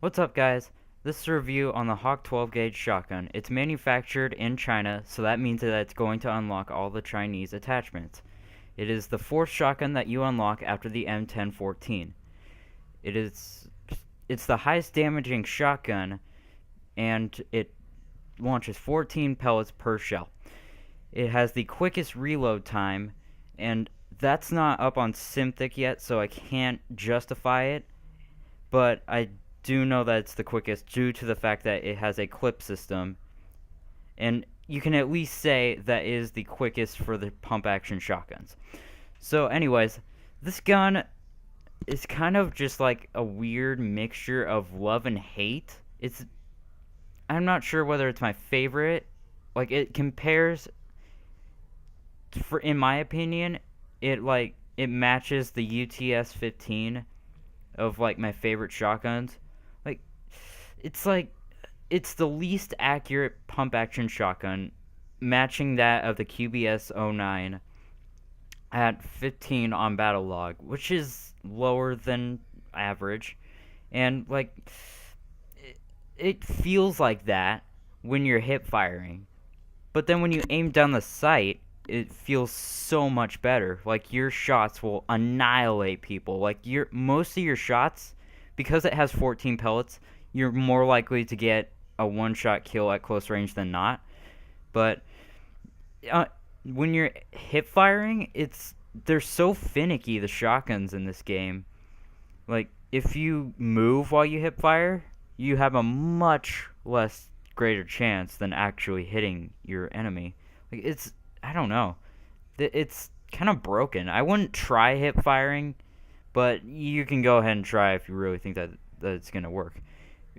What's up, guys? This is a review on the Hawk 12 gauge shotgun. It's manufactured in China, so that means that it's going to unlock all the Chinese attachments. It is the fourth shotgun that you unlock after the M1014. It is it's the highest damaging shotgun, and it launches 14 pellets per shell. It has the quickest reload time, and that's not up on Simthic yet, so I can't justify it, but I do know that it's the quickest due to the fact that it has a clip system, and you can at least say that is the quickest for the pump action shotguns. So, anyways, this gun is kind of just like a weird mixture of love and hate. I'm not sure whether it's my favorite. Like, it compares, in my opinion, it matches the UTS 15 of like my favorite shotguns. Like like it's the least accurate pump action shotgun, matching that of the QBS 09 at 15 on battle log, which is lower than average. And like it feels like that when you're hip firing. But then when you aim down the sight, it feels so much better. Like your shots will annihilate people. Like most of your shots, because it has 14 pellets, you're more likely to get a one-shot kill at close range than not. But when you're hip firing, they're so finicky, the shotguns in this game. Like if you move while you hip fire, you have a much less greater chance than actually hitting your enemy. Like I don't know. It's kind of broken. I wouldn't try hip firing, but you can go ahead and try if you really think that it's gonna work.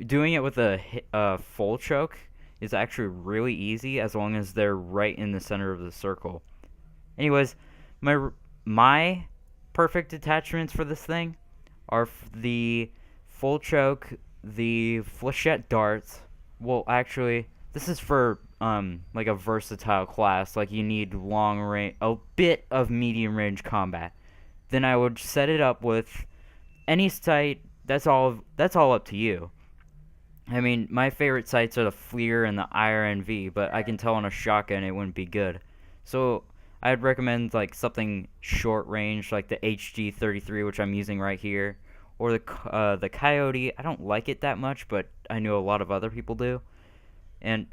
Doing it with a full choke is actually really easy as long as they're right in the center of the circle. Anyways, my perfect attachments for this thing are the full choke, the flechette darts. Well, actually, this is for like a versatile class. Like you need long range, a bit of medium range combat. Then I would set it up with any sight. That's all up to you. I mean, my favorite sights are the FLIR and the IRNV, but I can tell on a shotgun it wouldn't be good. So I'd recommend like something short range, like the HG33, which I'm using right here, or the Coyote. I don't like it that much, but I know a lot of other people do,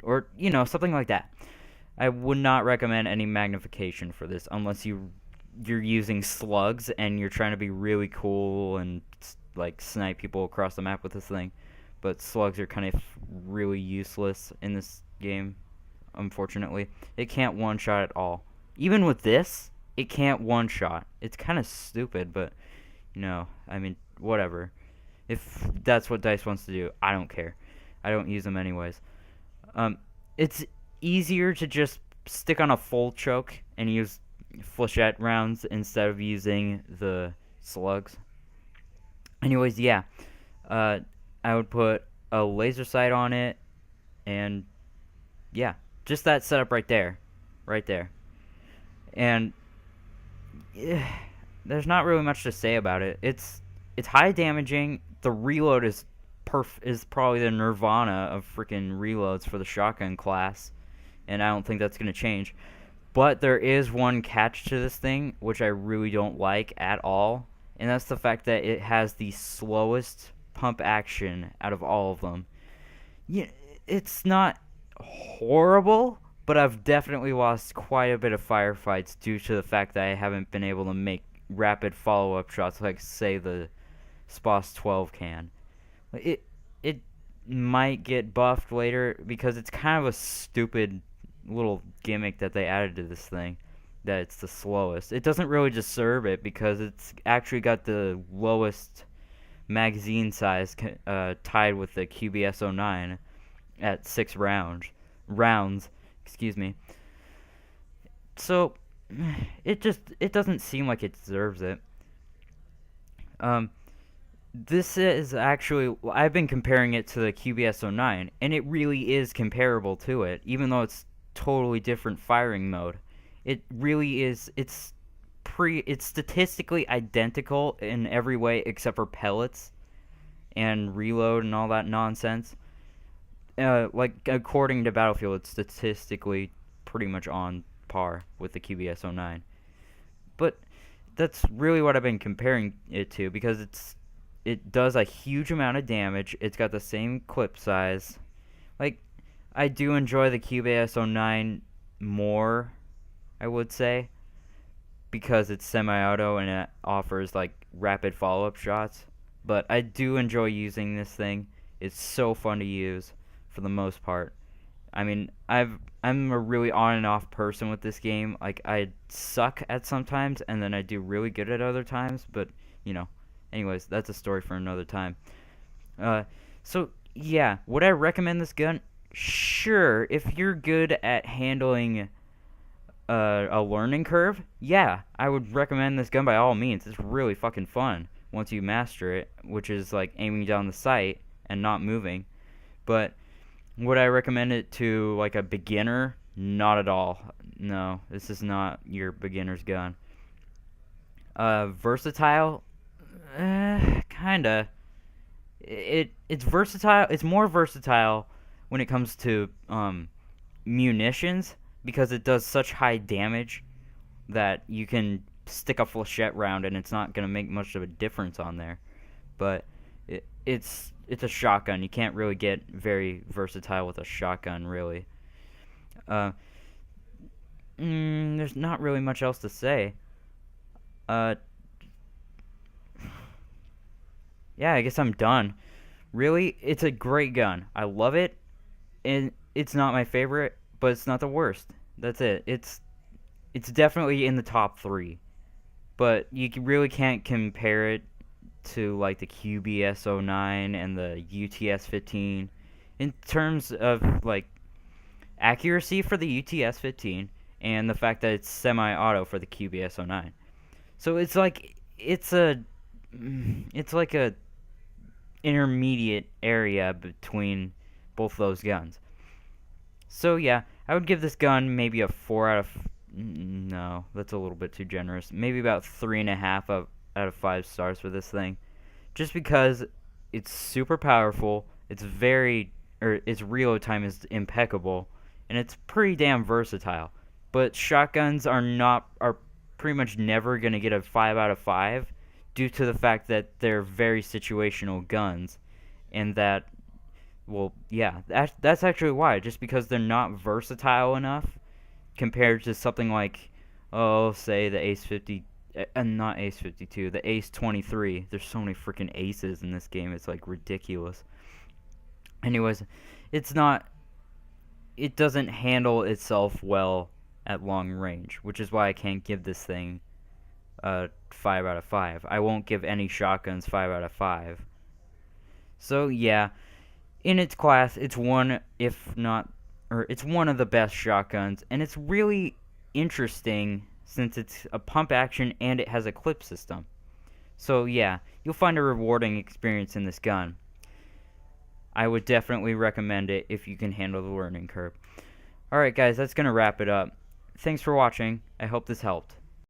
or something like that. I would not recommend any magnification for this unless you're using slugs and you're trying to be really cool and like snipe people across the map with this thing. But slugs are kind of really useless in this game, unfortunately. It can't one-shot at all. Even with this, it can't one-shot. It's kind of stupid, but, I mean, whatever. If that's what DICE wants to do, I don't care. I don't use them anyways. It's easier to just stick on a full choke and use flechette rounds instead of using the slugs. Anyways, yeah. I would put a laser sight on it, and yeah, just that setup right there. And there's not really much to say about it. It's high damaging. The reload is probably the nirvana of freaking reloads for the shotgun class, and I don't think that's going to change. But there is one catch to this thing, which I really don't like at all, and that's the fact that it has the slowest pump action out of all of them. Yeah, it's not horrible, but I've definitely lost quite a bit of firefights due to the fact that I haven't been able to make rapid follow-up shots like, say, the SPOS 12 can. It might get buffed later because it's kind of a stupid little gimmick that they added to this thing, that it's the slowest. It doesn't really deserve it because it's actually got the lowest magazine size tied with the QBS 09 at 6 rounds, excuse me. So it doesn't seem like it deserves it. This is actually, I've been comparing it to the QBS 09, and it really is comparable to it, even though it's totally different firing mode. It really is. It's statistically identical in every way except for pellets. and reload and all that nonsense. Like according to Battlefield, it's statistically pretty much on par with the QBS-09. But that's really what I've been comparing it to, because it does a huge amount of damage. It's got the same clip size. Like, I do enjoy the QBS-09 more, I would say, because it's semi-auto and it offers like rapid follow-up shots. But I do enjoy using this thing. It's so fun to use for the most part. I mean, I'm a really on and off person with this game. Like, I suck at sometimes and then I do really good at other times, but you know, anyways, that's a story for another time. So yeah, would I recommend this gun? Sure, if you're good at handling a learning curve, yeah, I would recommend this gun by all means. It's really fucking fun once you master it, which is like aiming down the sight and not moving. But would I recommend it to like a beginner? Not at all. No, this is not your beginner's gun. Versatile? Kinda. It's versatile. It's more versatile when it comes to munitions, because it does such high damage that you can stick a flechette round and it's not gonna make much of a difference on there. But it's a shotgun. You can't really get very versatile with a shotgun, really. There's not really much else to say. Yeah, I guess I'm done. Really, it's a great gun. I love it, and it's not my favorite, but it's not the worst. That's it. It's definitely in the top 3, but you really can't compare it to like the QBS-09 and the UTS-15 in terms of like accuracy for the UTS-15 and the fact that it's semi-auto for the QBS-09. So it's like it's like a intermediate area between both those guns. So yeah, I would give this gun maybe a 4 out of... No, that's a little bit too generous. Maybe about 3.5 out of 5 stars for this thing. Just because it's super powerful, its reload time is impeccable, and it's pretty damn versatile. But shotguns are pretty much never going to get a 5 out of 5 due to the fact that they're very situational guns, and that, well, yeah, that's actually why. Just because they're not versatile enough compared to something like, oh, say the Ace 50, not Ace 52, the Ace 23. There's so many freaking aces in this game, it's like ridiculous. Anyways, it doesn't handle itself well at long range, which is why I can't give this thing 5 out of 5. I won't give any shotguns 5 out of 5. So yeah, in its class, it's one of the best shotguns, and it's really interesting since it's a pump action and it has a clip system. So yeah, you'll find a rewarding experience in this gun. I would definitely recommend it if you can handle the learning curve. Alright guys, that's going to wrap it up. Thanks for watching. I hope this helped.